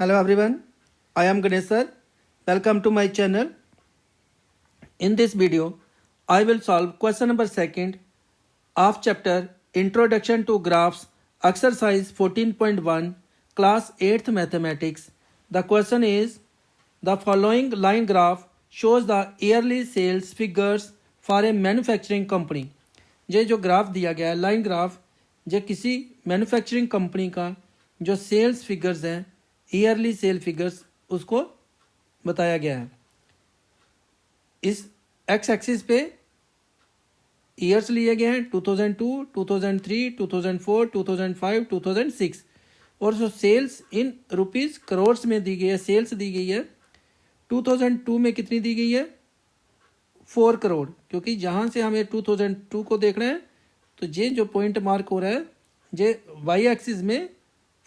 Hello everyone, I am Ganesh sir. Welcome to my channel. In this video, I will solve question number 2 of chapter Introduction to Graphs, exercise 14.1, class 8th mathematics. The question is, the following line graph shows the yearly sales figures for a manufacturing company. ये जो graph दिया गया है line graph, ये किसी manufacturing company का जो sales figures हैं, ईयरली सेल फिगर्स, उसको बताया गया है. इस एक्स एक्सिस पे ईयर्स लिए गए हैं 2002, 2003, 2004, 2005, 2006 और जो सेल्स इन रुपीस करोड़्स में दी गई है, सेल्स दी गई है 2002 में कितनी दी गई है 4 करोड़. क्योंकि जहाँ से हमें 2002 को देखना है तो ये जो पॉइंट मार्क हो रहा है ये वाई एक्सिस में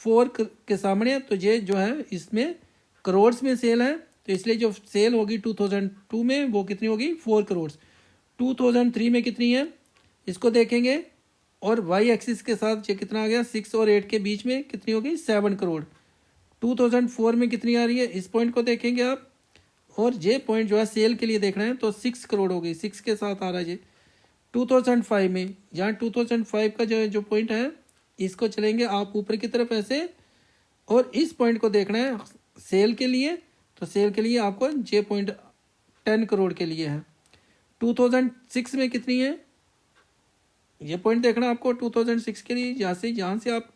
4 के सामने है, तो ये जो है इसमें करोड़्स में सेल है, तो इसलिए जो सेल होगी 2002 में वो कितनी होगी 4 करोड़. 2003 में कितनी है इसको देखेंगे और वाई एक्सिस के साथ ये कितना आ गया 6 और 8 के बीच में कितनी होगी 7 करोड़. 2004 में कितनी आ रही है इस पॉइंट को देखेंगे आप, और ये पॉइंट जो है सेल के लिए देखना है तो 6 करोड़ होगी, 6 के साथ आ रहा है ये. 2005 में, जहाँ 2005 का जो पॉइंट है इसको चलेंगे आप ऊपर की तरफ ऐसे, और इस पॉइंट को देखना है सेल के लिए, तो सेल के लिए आपको ये पॉइंट 10 करोड़ के लिए है. 2006 में कितनी है ये पॉइंट देखना है आपको 2006 के लिए, जहाँ से आप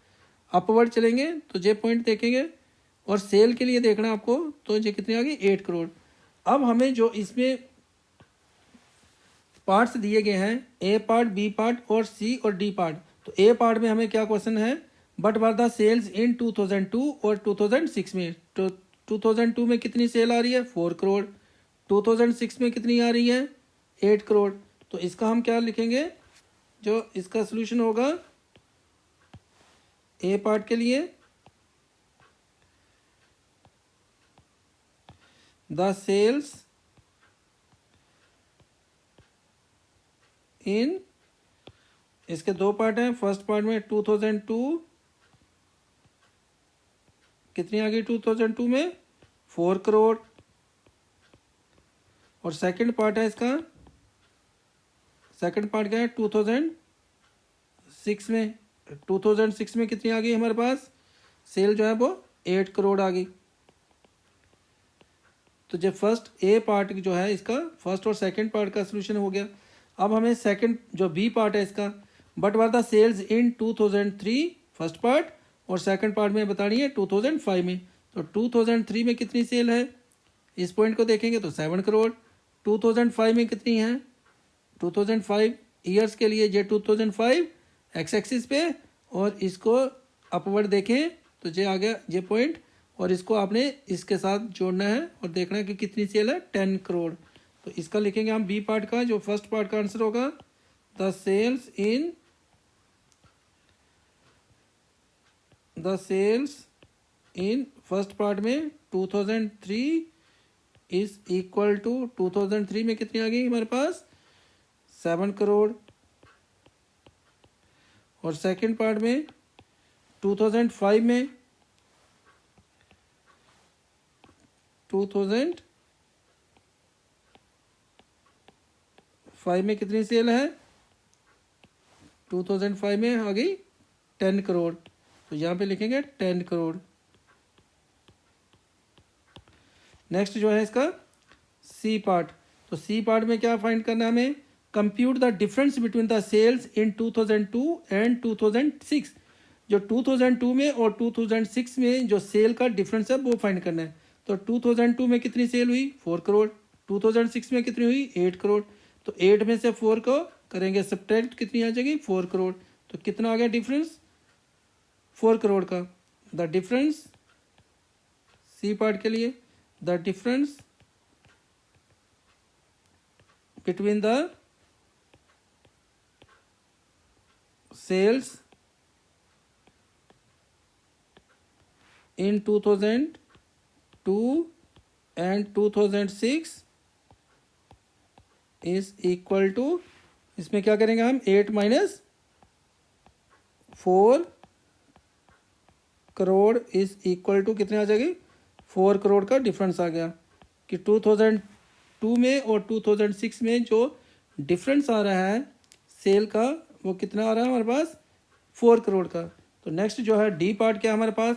अपवर्ड चलेंगे तो ये पॉइंट देखेंगे, और सेल के लिए देखना है आपको तो ये कितनी आ गई 8 करोड़. अब हमें जो इसमें पार्ट्स दिए गए हैं ए पार्ट, बी पार्ट और सी और डी पार्ट, तो ए पार्ट में हमें क्या क्वेश्चन है, but were the sales in 2002 और 2006 में. तो 2002 में कितनी सेल आ रही है 4 करोड़, 2006 में कितनी आ रही है 8 करोड़. तो इसका हम क्या लिखेंगे, जो इसका सोल्यूशन होगा ए पार्ट के लिए द सेल्स इन, इसके दो पार्ट हैं. फर्स्ट पार्ट में 2002 कितनी आ गई 2002 में 4 करोड़, और सेकंड पार्ट है इसका, सेकंड पार्ट क्या है 2006 में, 2006 में कितनी आ गई हमारे पास सेल जो है वो 8 करोड़ आ गई. तो जब फर्स्ट ए पार्ट जो है इसका फर्स्ट और सेकंड पार्ट का सोल्यूशन हो गया. अब हमें सेकंड जो बी पार्ट है इसका, but were the sales in 2003 first part, और सेकंड पार्ट में बतानी है 2005 में. तो 2003 में कितनी सेल है इस पॉइंट को देखेंगे तो 7 करोड़. 2005 में कितनी है 2005 ईयर्स के लिए ये 2005 एक्स एक्सिस पे, और इसको अपवर्ड देखें तो ये आ गया ये पॉइंट, और इसको आपने इसके साथ जोड़ना है और देखना है कि कितनी सेल है 10 करोड़. तो इसका लिखेंगे हम बी पार्ट का, जो फर्स्ट पार्ट का आंसर होगा the sales in first part में 2003 इज इक्वल टू 2003 में कितनी आ गई हमारे पास 7 करोड़, और सेकंड पार्ट में 2005 में 2005 में कितनी सेल है 2005 में आ गई 10 करोड़. तो यहाँ पे लिखेंगे 10 करोड़. नेक्स्ट जो है इसका सी पार्ट, तो सी पार्ट में क्या फाइंड करना है हमें, compute the difference between the sales in 2002 and 2006. जो 2002 में और 2006 में जो सेल का डिफरेंस है वो फाइंड करना है. तो 2002 में कितनी सेल हुई 4 करोड़, 2006 में कितनी हुई 8 करोड़. तो 8 में से 4 को करेंगे सब्ट्रैक्ट, कितनी आ जाएगी 4 करोड़. तो कितना आ गया डिफरेंस 4 करोड़ का. द डिफरेंस सी पार्ट के लिए, द डिफरेंस बिटवीन द सेल्स in 2002 and 2006 is equal to, इसमें क्या करेंगे हम 8 minus 4 crore is equal to कितने आ जाएगी 4 करोड़ का डिफरेंस आ गया कि 2002 में और 2006 में जो डिफरेंस आ रहा है सेल का वो कितना आ रहा है हमारे पास 4 करोड़ का। तो नेक्स्ट जो है डी पार्ट क्या हमारे पास,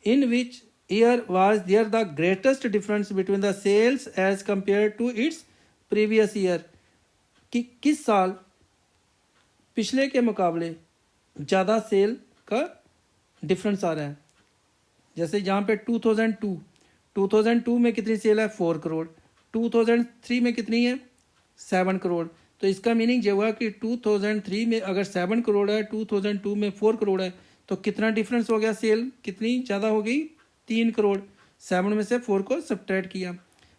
in which year was there the greatest difference between the sales as compare to its previous year, कि किस साल पिछले के मुकाबले ज़्यादा सेल का डिफरेंस आ रहा है। जैसे यहाँ पे 2002 में कितनी सेल है 4 करोड़, 2003 में कितनी है 7 करोड़। तो इसका मीनिंग ये हुआ कि 2003 में अगर 7 करोड़ है, 2002 में 4 करोड़ है, तो कितना डिफरेंस हो गया, सेल कितनी ज़्यादा हो गई 3 करोड़। 7 में से 4 को सब्ट्रैक्ट किया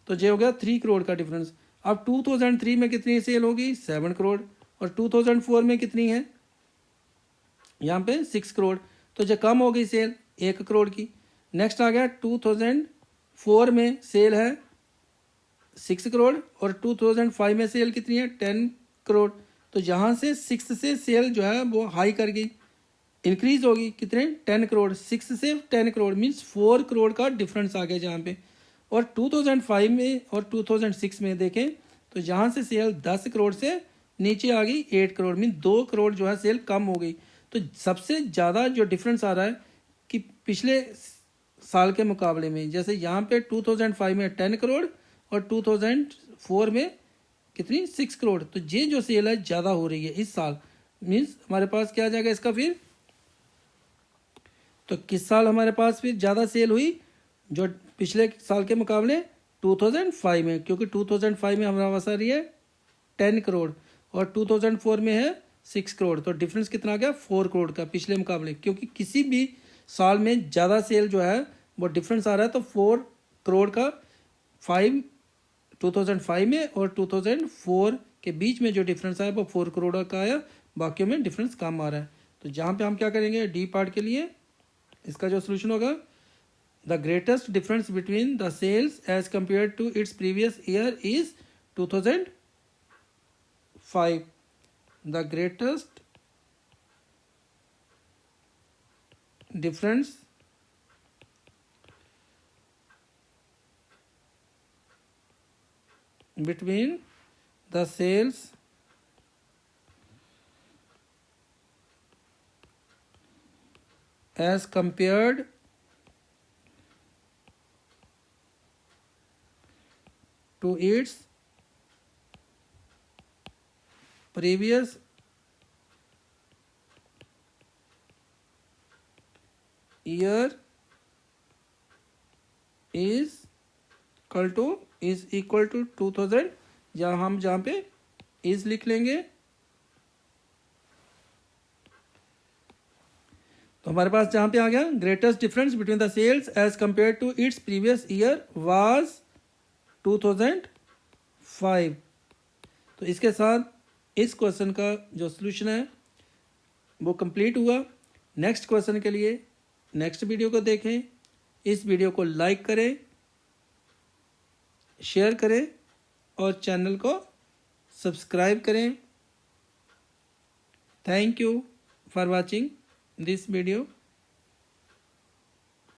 तो ये हो गया 3 करोड़ का डिफरेंस। अब 2003 में कितनी सेल होगी 7 करोड़ और 2004 में कितनी है यहाँ पे 6 करोड़, तो जो कम हो गई सेल 1 करोड़ की। नेक्स्ट आ गया 2004 में सेल है 6 करोड़ और 2005 में सेल कितनी है 10 करोड़। तो यहाँ से 6 से सेल जो है वो हाई कर गई, इंक्रीज होगी कितने 10 करोड़, 6 से 10 करोड़ मीन्स 4 करोड़ का डिफरेंस आ गया जहाँ पे। और 2005 में और 2006 में देखें तो जहाँ से सेल 10 करोड़ से नीचे आ गई 8 करोड़ मीन 2 करोड़ जो है सेल कम हो गई। तो सबसे ज़्यादा जो डिफरेंस आ रहा है कि पिछले साल के मुकाबले में, जैसे यहाँ पे 2005 में 10 करोड़ और 2004 में कितनी 6 करोड़, तो ये जो सेल है ज़्यादा हो रही है इस साल। मीन्स हमारे पास क्या आ जाएगा इसका फिर, तो किस साल हमारे पास फिर ज़्यादा सेल हुई जो पिछले साल के मुकाबले 2005 में, क्योंकि 2005 में हमारे पास आ रही है 10 करोड़ और 2004 में है 6 करोड़। तो डिफरेंस कितना आ गया 4 करोड़ का पिछले मुकाबले, क्योंकि किसी भी साल में ज़्यादा सेल जो है वो डिफरेंस आ रहा है। तो 4 करोड़ का 2005 में और 2004 के बीच में जो डिफरेंस आया वो 4 करोड़ का आया, बाकियों में डिफरेंस कम आ रहा है। तो जहाँ पे हम क्या करेंगे डी पार्ट के लिए इसका जो सोल्यूशन होगा, the greatest difference between the sales as compare to its previous year is 2005। The greatest difference between the sales as compared to its previous year is equal to 2000, जहाँ पे is लिख लेंगे तो हमारे पास जहाँ पे आ गया greatest difference between the sales as compare to its previous year was 2005। तो इसके साथ इस क्वेश्चन का जो सॉल्यूशन है वो कंप्लीट हुआ। नेक्स्ट क्वेश्चन के लिए नेक्स्ट वीडियो को देखें, इस वीडियो को लाइक करें, शेयर करें और चैनल को सब्सक्राइब करें। Thank you for watching this video.